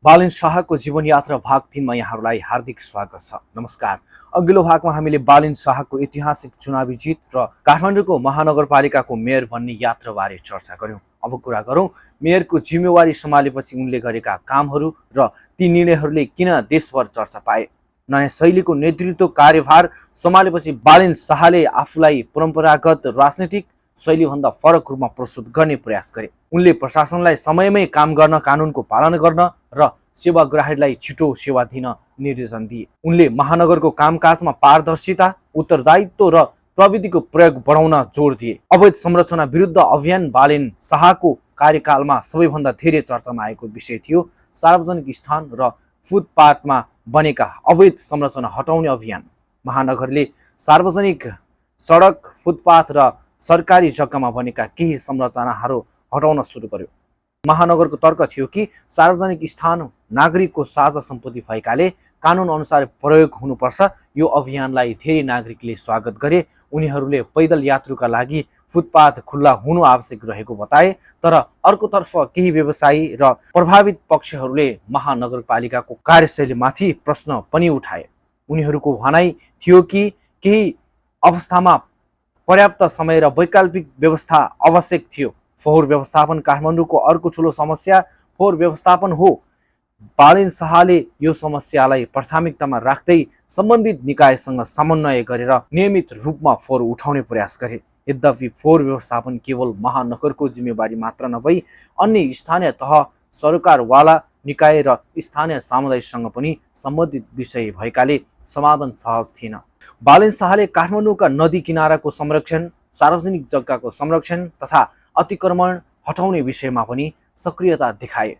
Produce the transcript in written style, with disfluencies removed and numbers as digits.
बालिन शाहको जीवन यात्रा भाग 3 मा यहाँहरूलाई हार्दिक स्वागत छ। नमस्कार। अघिल्लो भागमा हामीले बालिन शाहको ऐतिहासिक चुनावी जित र काठमाडौँको महानगरपालिकाको मेयर बन्ने यात्राबारे चर्चा गर्यौं। अब कुरा गरौं मेयरको जिम्मेवारी सम्हालेपछि उनले गरेका कामहरू र ती निर्णयहरूले किन देशभर चर्चा पाए। नयाँ शैलीको नेतृत्व कार्यभार सम्हालेपछि बालिन शाहले आफूलाई परम्परागत राजनीतिक शैलीभन्दा फरक रूपमा प्रस्तुत गर्ने प्रयास गरे। उनले प्रशासनलाई समयमै काम गर्न, कानुनको पालना गर्न र सेवाग्राहीलाई छिटो सेवा दिन निर्देशन दिए। उनले महानगरको कामकाजमा पारदर्शिता, उत्तरदायित्व र प्रविधिको प्रयोग बढाउन जोड दिए। अवैध संरचना विरुद्ध अभियान बालिन शाहको कार्यकालमा सबैभन्दा धेरै चर्चामा आएको विषय थियो। सार्वजनिक स्थान र फुटपाथमा बनेका अवैध संरचना हटाउने अभियान। महानगरले सार्वजनिक सडक, फुटपाथ र सरकारी जग्गामा बनेका केही संरचनाहरू हटाउन सुरु गर्यो। महानगरको तर्क थियो कि सार्वजनिक स्थान नागरिकको साझा सम्पत्ति भएकाले कानुन अनुसार प्रयोग हुनुपर्छ। यो अभियानलाई धेरै नागरिकले स्वागत गरे। उनीहरूले पैदल यात्रुका लागि फुटपाथ खुल्ला हुनु आवश्यक रहेको बताए। तर अर्कोतर्फ केही व्यवसायी र प्रभावित पक्षहरूले महानगरपालिकाको कार्यशैलीमाथि प्रश्न पनि उठाए। उनीहरूको भनाइ थियो कि केही अवस्थामा पर्याप्त समय र वैकल्पिक व्यवस्था आवश्यक थियो। फोहोर व्यवस्थापन काठमाडौँको अर्को ठूलो समस्या फोहोर व्यवस्थापन हो। बालिन शाहले यो समस्यालाई प्राथमिकतामा राख्दै सम्बन्धित निकायसँग समन्वय गरेर नियमित रूपमा फोहोर उठाउने प्रयास गरे। यद्यपि फोहोर व्यवस्थापन केवल महानगरको जिम्मेवारी मात्र नभई अन्य स्थानीय तह, सरकारवाला निकाय र स्थानीय समुदायसँग पनि सम्बन्धित विषय भएकाले समाधान सहज थिएन। बालिन शाहले काठमाडौँका नदी किनाराको संरक्षण, सार्वजनिक जग्गाको संरक्षण तथा अतिक्रमण हटाउने विषयमा पनि सक्रियता देखाए।